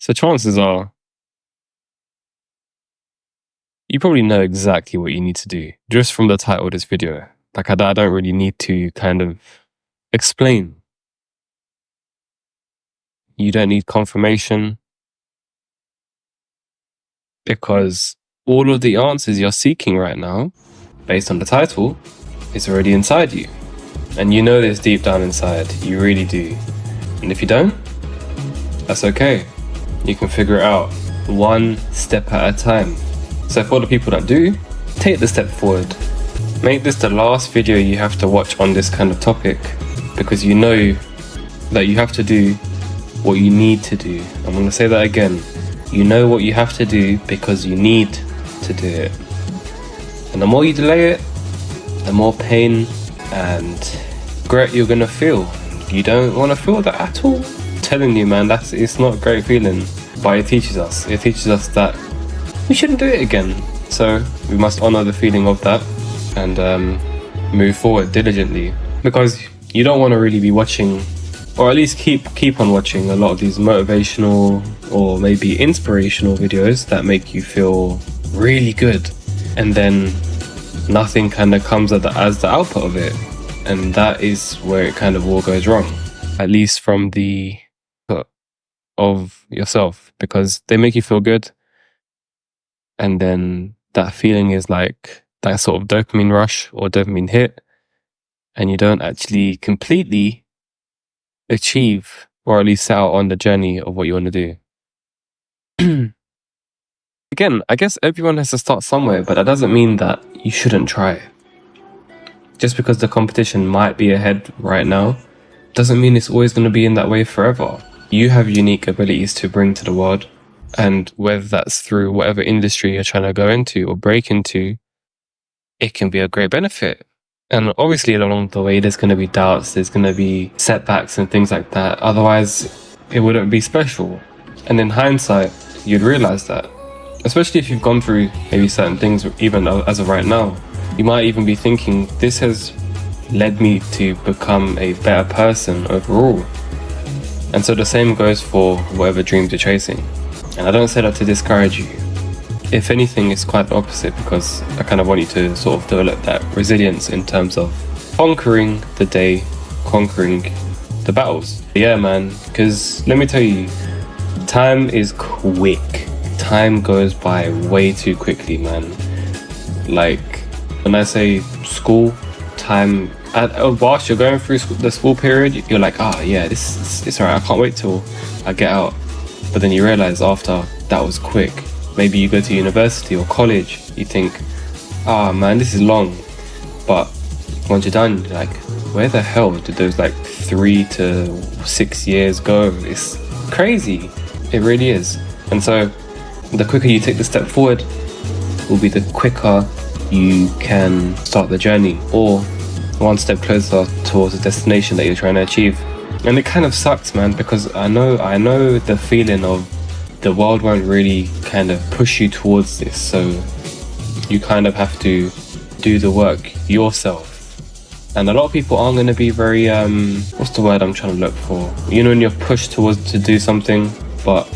So chances are you probably know exactly what you need to do just from the title of this video. Like I don't really need to kind of explain. You don't need confirmation because all of the answers you're seeking right now, based on the title, is already inside you. And you know this deep down inside, you really do. And if you don't, that's okay. You can figure it out one step at a time. So for the people that do, take the step forward. Make this the last video you have to watch on this kind of topic, because you know that you have to do what you need to do. I'm going to say that again. You know what you have to do because you need to do it. And the more you delay it, the more pain and regret you're going to feel. You don't want to feel that at all. I'm telling you, man, it's not a great feeling. But it teaches us that we shouldn't do it again. So we must honor the feeling of that and move forward diligently, because you don't want to really be watching, or at least keep on watching a lot of these motivational or maybe inspirational videos that make you feel really good, and then nothing kind of comes as the output of it. And that is where it kind of all goes wrong, at least from the foot of yourself, because they make you feel good, and then that feeling is like that sort of dopamine rush or dopamine hit, and you don't actually completely achieve, or at least set out on the journey of what you want to do. Again, I guess everyone has to start somewhere, but that doesn't mean that you shouldn't try. Just because the competition might be ahead right now, doesn't mean it's always going to be in that way forever. You have unique abilities to bring to the world, and whether that's through whatever industry you're trying to go into or break into, it can be a great benefit. And obviously along the way, there's going to be doubts, there's going to be setbacks and things like that. Otherwise, it wouldn't be special. And in hindsight, you'd realize that. Especially if you've gone through maybe certain things, even as of right now. You might even be thinking, this has led me to become a better person overall. And so the same goes for whatever dreams you're chasing. And I don't say that to discourage you. If anything, it's quite the opposite, because I kind of want you to sort of develop that resilience in terms of conquering the day, conquering the battles. Yeah, man, because let me tell you, time is quick. Time goes by way too quickly, man. Like, when I say school, time, whilst you're going through the school period, you're like, yeah, it's alright, I can't wait till I get out. But then you realize after, that was quick. Maybe you go to university or college, you think, man, this is long. But once you're done, you're like, where the hell did those like 3 to 6 years go? It's crazy. It really is. And so the quicker you take the step forward will be the quicker you can start the journey, or one step closer towards the destination that you're trying to achieve. And it kind of sucks, man, because I know the feeling of the world won't really kind of push you towards this, so you kind of have to do the work yourself. And a lot of people aren't going to be very what's the word I'm trying to look for, you know, when you're pushed towards to do something but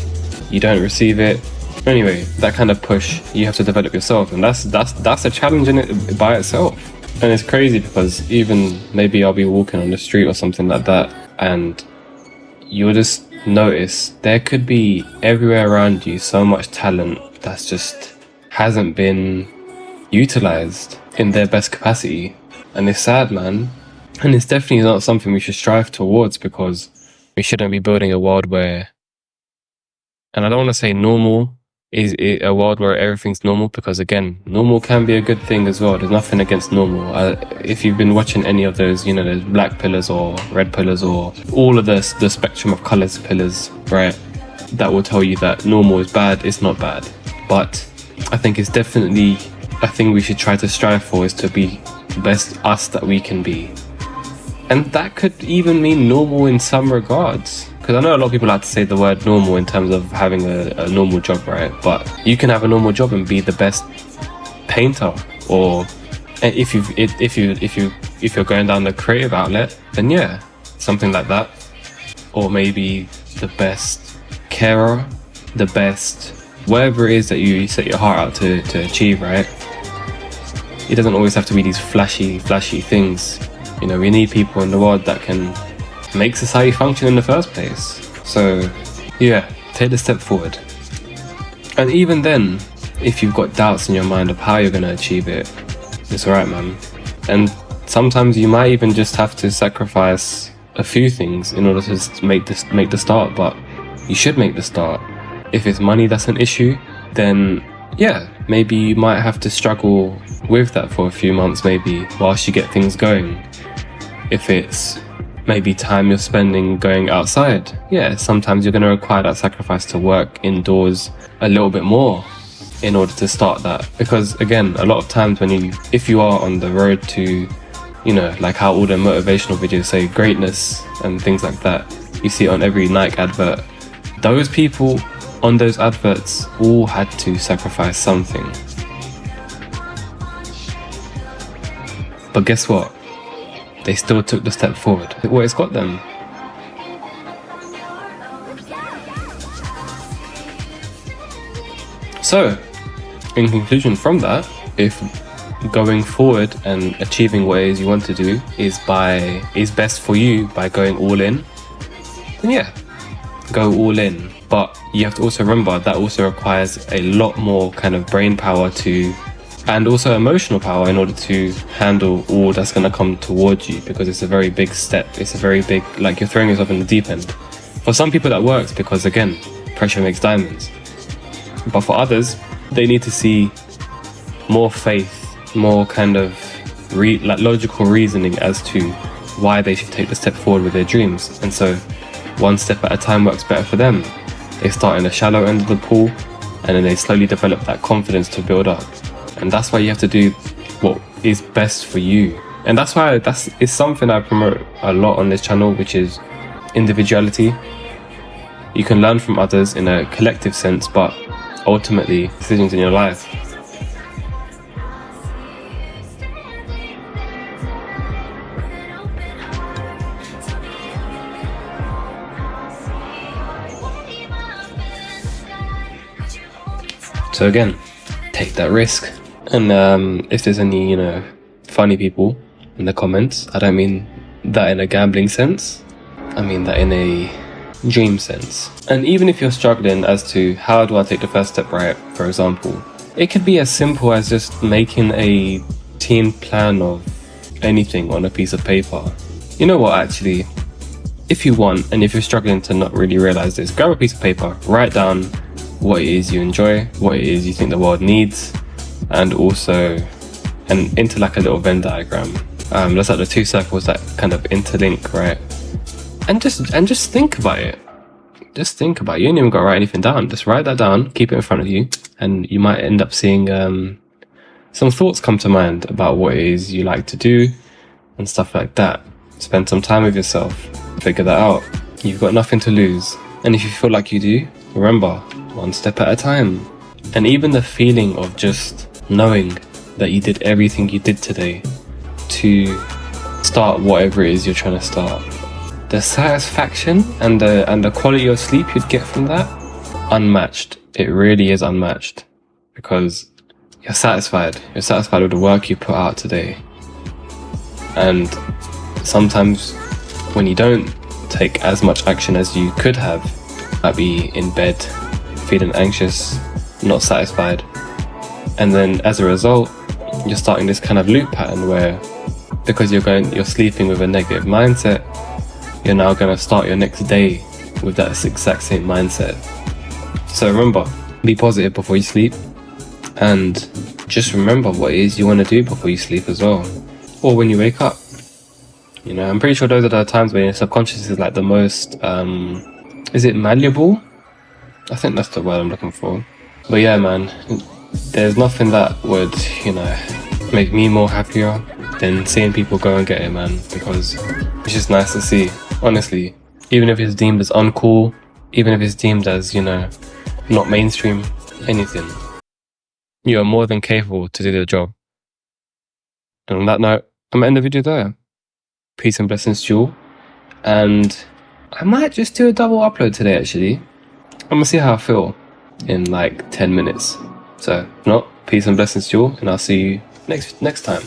you don't receive it. Anyway, that kind of push you have to develop yourself, and that's a challenge in it by itself. And it's crazy because even maybe I'll be walking on the street or something like that, and you'll just notice there could be everywhere around you so much talent that's just hasn't been utilized in their best capacity. And it's sad, man. And it's definitely not something we should strive towards, because we shouldn't be building a world where, and I don't want to say normal is a world where everything's normal, because again, normal can be a good thing as well. There's nothing against normal. If you've been watching any of those, you know, there's black pillars or red pillars or all of the spectrum of colors pillars, right, that will tell you that normal is bad. It's not bad, but I think it's definitely a thing we should try to strive for, is to be the best us that we can be. And that could even mean normal in some regards, because I know a lot of people like to say the word normal in terms of having a normal job, right? But you can have a normal job and be the best painter, or if you're going down the creative outlet, then yeah, something like that. Or maybe the best carer, the best, whatever it is that you set your heart out to achieve, right? It doesn't always have to be these flashy things. You know, we need people in the world that can make society function in the first place. So yeah, take the step forward. And even then, if you've got doubts in your mind of how you're going to achieve it, it's alright, man. And sometimes you might even just have to sacrifice a few things in order to make the start, but you should make the start. If it's money that's an issue, then yeah, maybe you might have to struggle with that for a few months, maybe whilst you get things going. If it's maybe time you're spending going outside, yeah, sometimes you're going to require that sacrifice to work indoors a little bit more in order to start that. Because again, a lot of times if you are on the road to, you know, like how all the motivational videos say greatness and things like that, you see it on every Nike advert, those people on those adverts all had to sacrifice something. But guess what? They still took the step forward. Well, it's got them. So, in conclusion from that, if going forward and achieving what it is you want to do is best for you by going all in, then yeah, go all in. But you have to also remember that also requires a lot more kind of brain power and also emotional power in order to handle all that's going to come towards you, because it's a very big step. It's a very big, like, you're throwing yourself in the deep end. For some people that works because, again, pressure makes diamonds. But for others, they need to see more faith, more kind of logical reasoning as to why they should take the step forward with their dreams. And so one step at a time works better for them. They start in the shallow end of the pool, and then they slowly develop that confidence to build up. And that's why you have to do what is best for you. And that's why it's something I promote a lot on this channel, which is individuality. You can learn from others in a collective sense, but ultimately, decisions in your life. So again, take that risk. And if there's any, funny people in the comments, I don't mean that in a gambling sense. I mean that in a dream sense. And even if you're struggling as to how do I take the first step, right, for example, it could be as simple as just making a team plan of anything on a piece of paper. You know what, actually, if you want, and if you're struggling to not really realize this, grab a piece of paper, write down what it is you enjoy, what it is you think the world needs, and into like a little Venn diagram. That's like the two circles that kind of interlink, right? And just think about it. Just think about it. You ain't even got to write anything down. Just write that down, keep it in front of you, and you might end up seeing some thoughts come to mind about what it is you like to do and stuff like that. Spend some time with yourself, figure that out. You've got nothing to lose. And if you feel like you do, remember, one step at a time. And even the feeling of just knowing that you did everything you did today to start whatever it is you're trying to start. The satisfaction and the quality of sleep you'd get from that, unmatched. It really is unmatched, because you're satisfied. You're satisfied with the work you put out today. And sometimes when you don't take as much action as you could have, might be in bed, feeling anxious, not satisfied. And then as a result, you're starting this kind of loop pattern where, because you're sleeping with a negative mindset, you're now going to start your next day with that exact same mindset. So remember, be positive before you sleep, and just remember what it is you want to do before you sleep as well, or when you wake up. I'm pretty sure those are the times when your subconscious is like the most, is it malleable? I think that's the word I'm looking for. But yeah, man, there's nothing that would, make me more happier than seeing people go and get it, man, because it's just nice to see, honestly. Even if it's deemed as uncool, even if it's deemed as, not mainstream, anything, you are more than capable to do the job. And on that note, I'm going to end the video there. Peace and blessings to you all. And I might just do a double upload today, actually. I'm gonna see how I feel in like 10 minutes. So, if not, peace and blessings to you all, and I'll see you next time.